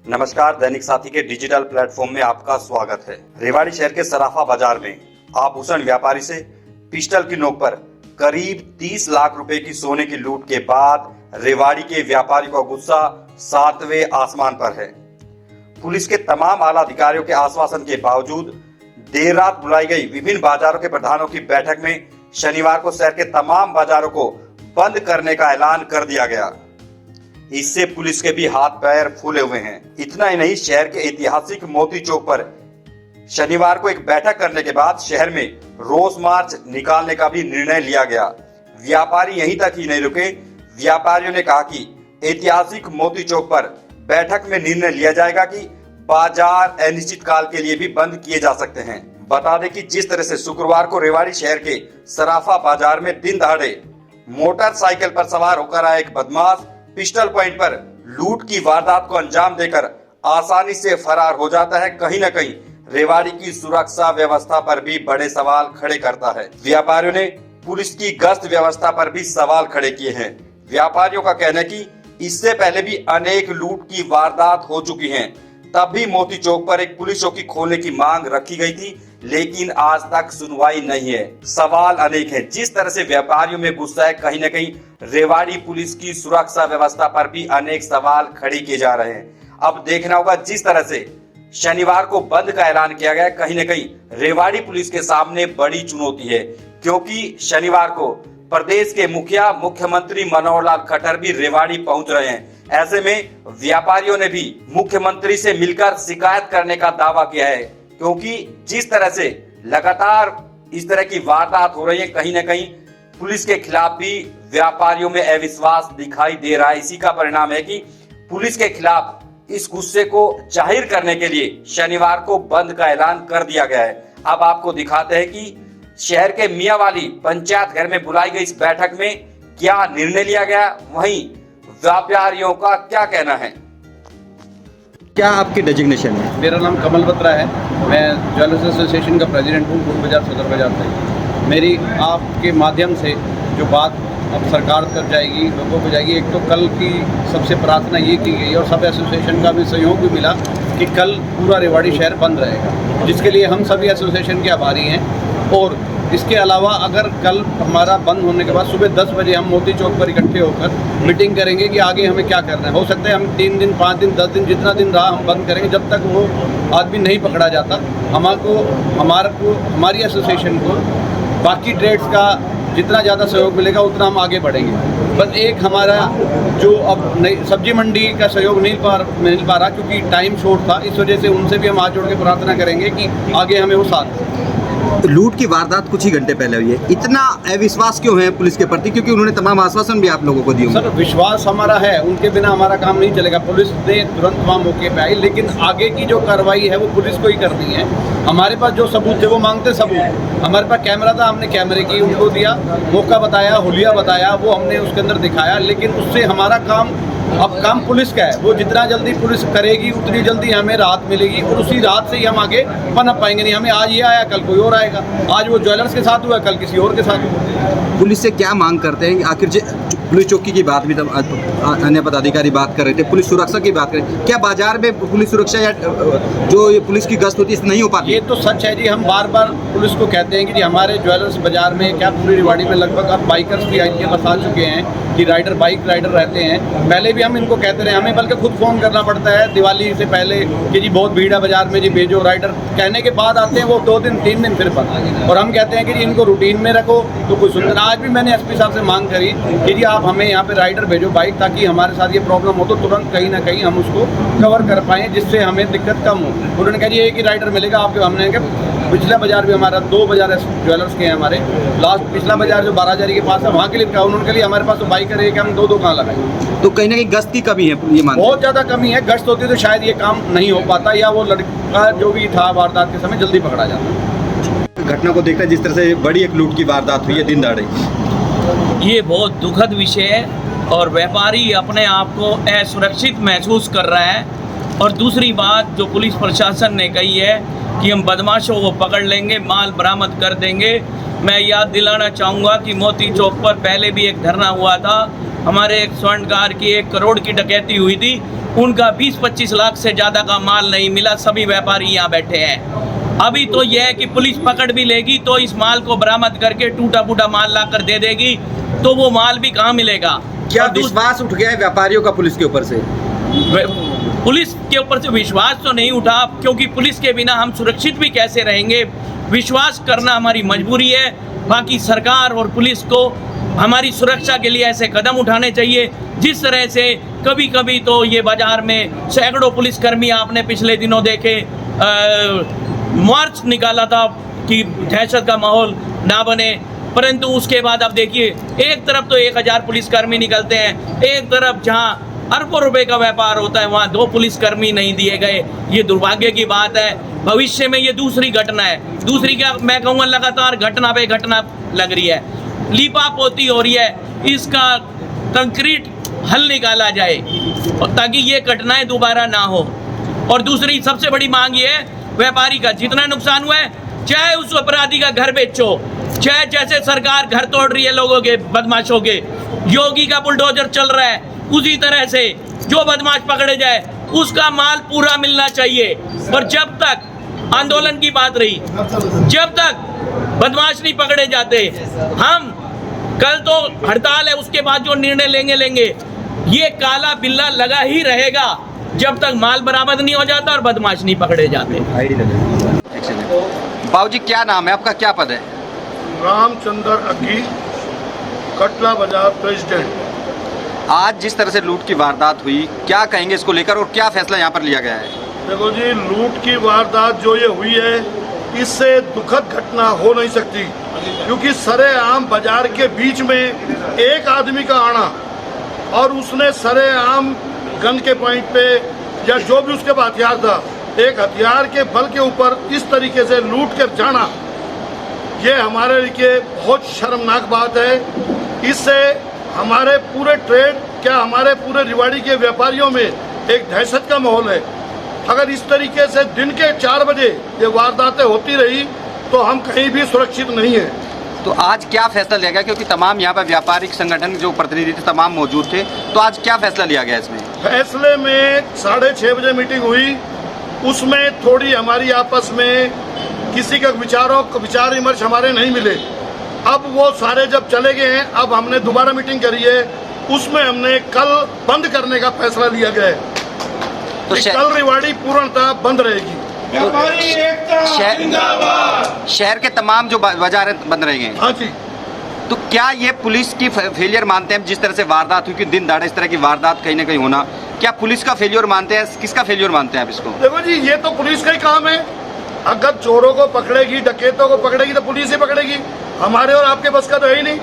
नमस्कार, दैनिक साथी के डिजिटल प्लेटफॉर्म में आपका स्वागत है। रेवाड़ी शहर के सराफा बाजार में आभूषण व्यापारी से पिस्टल की नोक पर करीब 30 लाख रुपए की सोने की लूट के बाद रेवाड़ी के व्यापारी का गुस्सा 7वें आसमान पर है। पुलिस के तमाम आला अधिकारियों के आश्वासन के बावजूद देर रात बुलाई गई विभिन्न बाजारों के प्रधानों की बैठक में शनिवार को शहर के तमाम बाजारों को बंद करने का ऐलान कर दिया गया। इससे पुलिस के भी हाथ पैर फूले हुए हैं। इतना ही नहीं, शहर के ऐतिहासिक मोती चौक पर शनिवार को एक बैठक करने के बाद शहर में रोष मार्च निकालने का भी निर्णय लिया गया। व्यापारी यहीं तक ही नहीं रुके। व्यापारियों ने कहा कि ऐतिहासिक मोती चौक पर बैठक में निर्णय लिया जाएगा कि बाजार अनिश्चित काल के लिए भी बंद किए जा सकते हैं। बता दें कि जिस तरह से शुक्रवार को रेवाड़ी शहर के सराफा बाजार में दिन दहाड़े मोटरसाइकिल पर सवार होकर आया एक बदमाश पिस्टल पॉइंट पर लूट की वारदात को अंजाम देकर आसानी से फरार हो जाता है, कहीं न कहीं रेवाड़ी की सुरक्षा व्यवस्था पर भी बड़े सवाल खड़े करता है। व्यापारियों ने पुलिस की गश्त व्यवस्था पर भी सवाल खड़े किए हैं। व्यापारियों का कहना है कि इससे पहले भी अनेक लूट की वारदात हो चुकी हैं। तब भी मोती चौक पर एक पुलिस चौकी खोलने की मांग रखी गई थी, लेकिन आज तक सुनवाई नहीं है। सवाल अनेक हैं। जिस तरह से व्यापारियों में गुस्सा है, कहीं न कहीं रेवाड़ी पुलिस की सुरक्षा व्यवस्था पर भी अनेक सवाल खड़े किए जा रहे हैं। अब देखना होगा, जिस तरह से शनिवार को बंद का ऐलान किया गया, कहीं न कहीं रेवाड़ी पुलिस के सामने बड़ी चुनौती है, क्योंकि शनिवार को प्रदेश के मुखिया मुख्यमंत्री मनोहर लाल खट्टर भी रेवाड़ी पहुंच रहे हैं। ऐसे में व्यापारियों ने भी मुख्यमंत्री से मिलकर शिकायत करने का दावा किया है, क्योंकि जिस तरह से लगातार इस तरह की वारदात हो रही है, कहीं न कहीं पुलिस के खिलाफ भी व्यापारियों में अविश्वास दिखाई दे रहा है। इसी का परिणाम है कि पुलिस के खिलाफ इस गुस्से को जाहिर करने के लिए शनिवार को बंद का ऐलान कर दिया गया है। अब आपको दिखाते हैं कि शहर के मियावाली पंचायत घर में बुलाई गई इस बैठक में क्या निर्णय लिया गया, वहीं व्यापारियों का क्या कहना है। क्या आपकी डेजिग्नेशन है? मेरा नाम कमल बत्रा है। मैं ज्वेलर्स एसोसिएशन का प्रेसिडेंट हूँ गुड़ बाजार सदर बाजार से। मेरी आपके माध्यम से जो बात अब सरकार तक जाएगी, लोगों को जाएगी, एक तो कल की सबसे प्रार्थना ये की गई और सब एसोसिएशन का भी सहयोग भी मिला कि कल पूरा रेवाड़ी शहर बंद रहेगा, जिसके लिए हम सभी एसोसिएशन के आभारी हैं। और इसके अलावा अगर कल हमारा बंद होने के बाद सुबह 10 बजे हम मोती चौक पर इकट्ठे होकर मीटिंग करेंगे कि आगे हमें क्या करना है। हो सकता है हम 3 दिन, 5 दिन, 10 दिन, जितना दिन रहा हम बंद करेंगे, जब तक वो आदमी नहीं पकड़ा जाता। हमारी एसोसिएशन को बाकी ट्रेड्स का जितना ज़्यादा सहयोग मिलेगा उतना हम आगे बढ़ेंगे। बस एक हमारा जो अब नई सब्जी मंडी का सहयोग मिल पा रहा, क्योंकि टाइम शॉर्ट था, इस वजह से उनसे भी हम हाथ जोड़ के प्रार्थना करेंगे कि आगे हमें वो साथ। लूट की वारदात कुछ ही घंटे पहले हुई है, इतना अविश्वास क्यों है पुलिस के प्रति? क्योंकि उन्होंने तमाम आश्वासन भी आप लोगों को दिए। सर, विश्वास हमारा है, उनके बिना हमारा काम नहीं चलेगा। पुलिस ने तुरंत वहाँ मौके पे आई, लेकिन आगे की जो कार्रवाई है वो पुलिस को ही करनी है। हमारे पास जो सबूत थे वो मांगते सबूत। हमारे पास कैमरा था, हमने कैमरे की उनको दिया, मौका बताया, हुलिया बताया, वो हमने उसके अंदर दिखाया, लेकिन उससे हमारा काम, अब काम पुलिस का है। वो जितना जल्दी पुलिस करेगी उतनी जल्दी हमें राहत मिलेगी और उसी राहत से ही हम आगे पनप पाएंगे। नहीं हमें आज ये आया, कल कोई और आएगा। आज वो ज्वेलर्स के साथ हुआ, कल किसी और के साथ हुआ। पुलिस से क्या मांग करते हैं? आखिर पुलिस चौकी की बात भी अन्य पदाधिकारी बात कर रहे थे, पुलिस सुरक्षा की बात करें। क्या बाजार में पुलिस सुरक्षा या जो ये पुलिस की गश्त होती है नहीं हो पाती? ये तो सच है जी। हम बार बार पुलिस को कहते हैं कि जी हमारे ज्वेलर्स बाजार में, क्या पूरी रेवाड़ी में लगभग अब बाइकर्स भी इनके पास आ चुके हैं कि बाइक राइडर रहते हैं। पहले भी हम इनको कहते रहे, हमें बल्कि खुद फ़ोन करना पड़ता है दिवाली से पहले कि जी बहुत भीड़ है बाजार में, जी भेजो राइडर। कहने के बाद आते हैं वो 2 दिन 3 दिन फिर बंद। और हम कहते हैं कि जी इनको रूटीन में रखो तो कुछ सुंदर। आज भी मैंने एसपी साहब से मांग करी कि जी आप हमें यहाँ पे राइडर भेजो बाइक, ताकि हमारे साथ ये प्रॉब्लम हो तो तुरंत कहीं ना कहीं हम उसको कवर कर पाएँ, जिससे हमें दिक्कत कम हो। उन्होंने कहा जी एक ही राइडर मिलेगा आपके। हमने कहा पिछला बाजार भी हमारा 2 बाजार ज्वेलर्स के हैं हमारे। लास्ट पिछला बाजार जो 12 के पास है वहाँ के लिए कहा उन्होंने, कहा हमारे पास तो बाइकर है कि हम 2 कहाँ लगाएं। तो कहीं ना कहीं गश्त की कमी है, ये मानते हैं? बहुत ज़्यादा कमी है। गश्त होती तो शायद ये काम नहीं हो पाता, या वो लड़का जो भी था वारदात के समय जल्दी पकड़ा जाता। घटना को देखते हैं, जिस तरह से बड़ी एक लूट की वारदात हुई है दिन दहाड़े, ये बहुत दुखद विषय है और व्यापारी अपने आप को असुरक्षित महसूस कर रहा है। और दूसरी बात जो पुलिस प्रशासन ने कही है कि हम बदमाशों को पकड़ लेंगे, माल बरामद कर देंगे। मैं याद दिलाना चाहूँगा कि मोती चौक पर पहले भी एक धरना हुआ था। हमारे एक स्वर्णकार की 1 करोड़ की डकैती हुई थी, उनका 20-25 लाख से ज़्यादा का माल नहीं मिला। सभी व्यापारी यहाँ बैठे हैं। अभी तो यह है कि पुलिस पकड़ भी लेगी तो इस माल को बरामद करके टूटा फूटा माल ला कर दे देगी, तो वो माल भी कहाँ मिलेगा। क्या और विश्वास उठ गया है व्यापारियों का पुलिस के ऊपर से? पुलिस के ऊपर से विश्वास तो नहीं उठा, क्योंकि पुलिस के बिना हम सुरक्षित भी कैसे रहेंगे। विश्वास करना हमारी मजबूरी है। बाकी सरकार और पुलिस को हमारी सुरक्षा के लिए ऐसे कदम उठाने चाहिए जिस तरह से कभी कभी तो ये बाजार में सैकड़ों पुलिसकर्मी आपने पिछले दिनों देखे मार्च निकाला था कि दहशत का माहौल ना बने, परंतु उसके बाद अब देखिए एक तरफ तो 1000 पुलिसकर्मी निकलते हैं, एक तरफ जहां अरबों रुपए का व्यापार होता है वहाँ 2 पुलिसकर्मी नहीं दिए गए। ये दुर्भाग्य की बात है। भविष्य में ये दूसरी घटना है, दूसरी क्या मैं कहूँगा, लगातार घटना पे घटना लग रही है, लीपापोती हो रही है। इसका कंक्रीट हल निकाला जाए और ताकि ये घटनाएं दोबारा ना हो। और दूसरी सबसे बड़ी मांग ये है, व्यापारी का जितना नुकसान हुआ है, चाहे उस अपराधी का घर बेचो, चाहे जैसे सरकार घर तोड़ रही है लोगों के, बदमाशों के, योगी का बुलडोजर चल रहा है, उसी तरह से जो बदमाश पकड़े जाए उसका माल पूरा मिलना चाहिए। और जब तक आंदोलन की बात रही, जब तक बदमाश नहीं पकड़े जाते, हम कल तो हड़ताल है, उसके बाद जो निर्णय लेंगे, ये काला बिल्ला लगा ही रहेगा जब तक माल बरामद नहीं हो जाता और बदमाश नहीं पकड़े जाते। बाबूजी क्या नाम है आपका, क्या पद है? रामचंद्र अग्गी, कटला बाजार प्रेसिडेंट। आज जिस तरह से लूट की वारदात हुई, क्या कहेंगे इसको लेकर और क्या फैसला यहाँ पर लिया गया है? देखो जी, लूट की वारदात जो ये हुई है, इससे दुखद घटना हो नहीं सकती, क्योंकि सरेआम बाजार के बीच में एक आदमी का आना और उसने सरेआम गन के पॉइंट पे या जो भी उसके पास हथियार था, एक हथियार के बल के ऊपर इस तरीके से लूट कर जाना, ये हमारे लिए बहुत शर्मनाक बात है। इससे हमारे पूरे ट्रेड, क्या हमारे पूरे रेवाड़ी के व्यापारियों में एक दहशत का माहौल है। अगर इस तरीके से दिन के 4 बजे ये वारदातें होती रही तो हम कहीं भी सुरक्षित नहीं हैं। तो आज क्या फैसला लिया गया, क्योंकि तमाम यहाँ पर व्यापारिक संगठन जो प्रतिनिधि थे तमाम मौजूद थे, तो आज क्या फैसला लिया गया इसमें? फैसले में 6:30 बजे मीटिंग हुई, उसमें थोड़ी हमारी आपस में किसी का विचार विमर्श हमारे नहीं मिले। अब वो सारे जब चले गए हैं, अब हमने दोबारा मीटिंग करी है, उसमें हमने कल बंद करने का फैसला लिया गया है। तो कल रेवाड़ी पूर्णतः बंद रहेगी। शहर के तमाम जो बाजार बंद रहेंगे। हाँ जी। तो क्या ये पुलिस की फेलियर मानते हैं, जिस तरह से वारदात हुई कि दिन दाड़े इस तरह की वारदात कहीं ना कहीं होना, क्या पुलिस का फेलियर मानते हैं? किसका फेलियर मानते हैं आप इसको? देखो जी, ये तो पुलिस का ही काम है। अगर चोरों को पकड़ेगी, डकैतों को पकड़ेगी तो पुलिस ही पकड़ेगी। हमारे और आपके बस का तो है ही नहीं।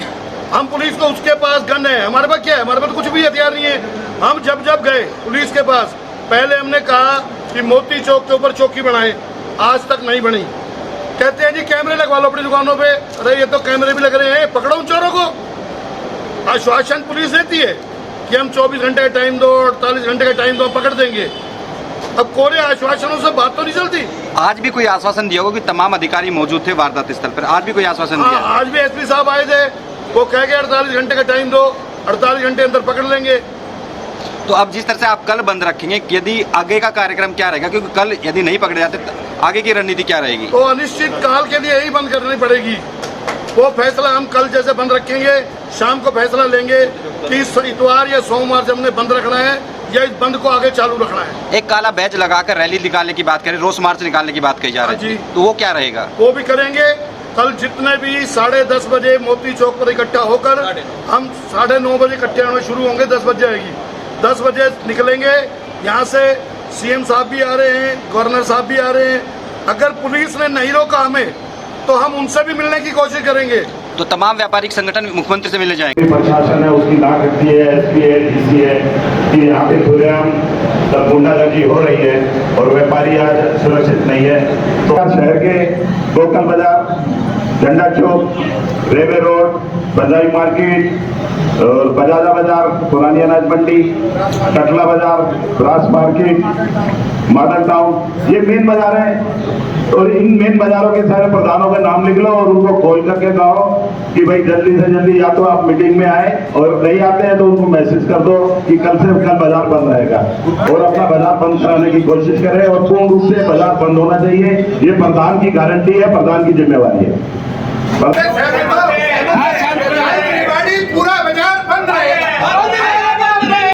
हम पुलिस को, उसके पास गन है, हमारे पास क्या है? हमारे पास कुछ भी हथियार नहीं है। हम जब गए पुलिस के पास, पहले हमने कहा कि मोती चौक के ऊपर चौकी बनाए, आज तक नहीं बनी। कहते हैं जी कैमरे लगवा लो अपनी दुकानों पे। अरे ये तो कैमरे भी लग रहे हैं, पकड़ो उन चोरों को। आश्वासन पुलिस देती है कि हम 24 घंटे का टाइम दो, 48 घंटे का टाइम दो, हम पकड़ देंगे। अब कोरे आश्वासनों से बात तो नहीं चलती। आज भी कोई आश्वासन दिया होगा कि तमाम अधिकारी मौजूद थे वारदात स्थल पर? आज भी कोई आश्वासन दिया? आज भी एसपी साहब आए थे, वो कह गए 48 घंटे का टाइम दो, 48 घंटे अंदर पकड़ लेंगे। तो अब जिस तरह से आप कल बंद रखेंगे, यदि आगे का कार्यक्रम क्या रहेगा, क्योंकि कल यदि नहीं पकड़े जाते तो आगे की रणनीति क्या रहेगी? तो अनिश्चित काल के लिए यही बंद करनी पड़ेगी। वो फैसला हम कल जैसे बंद रखेंगे, शाम को फैसला लेंगे कि इस इतवार या सोमवार से हमने बंद रखना है या इस बंद को आगे चालू रखना है। एक काला बैच लगाकर रैली निकालने की बात करें, रोज मार्च निकालने की बात कही जा रही है, तो वो क्या रहेगा? वो भी करेंगे। कल जितने भी 10:30 बजे मोती चौक पर इकट्ठा होकर हम 9:30 बजे इकट्ठे होने शुरू होंगे, 10 बज जाएगी। 10 बजे निकलेंगे। यहाँ से सीएम साहब भी आ रहे हैं, गवर्नर साहब भी आ रहे हैं। अगर पुलिस ने नहीं रोका हमें तो हम उनसे भी मिलने की कोशिश करेंगे। तो तमाम व्यापारिक संगठन मुख्यमंत्री से मिलने जाएंगे। प्रशासन है उसकी नाक रखती है, एसपी है, डीसी है कि यहाँ पे खुलेआम तब गुंडागर्दी हो रही है और व्यापारी आज सुरक्षित नहीं है। तो शहर के लोकल बाजार, झंडा चौक, रेलवे रोड, पंजाबी मार्केट और बजाजा बाजार, पुरानी अनाज मंडी, कटला बाजार, ब्रास मार्केट, मॉडल टाउन, ये मेन बाजार है। और इन मेन बाजारों के सारे प्रधानों का नाम लिख लो और उनको कॉल करके कहो कि भाई जल्दी से जल्दी या तो आप मीटिंग में आए, और नहीं आते हैं तो उनको मैसेज कर दो कि कल से कल बाजार बंद रहेगा, और अपना बाजार बंद कराने की कोशिश करें। और पूर्ण रूप से बाजार बंद होना चाहिए, ये प्रधान की गारंटी है, प्रधान की जिम्मेवारी है।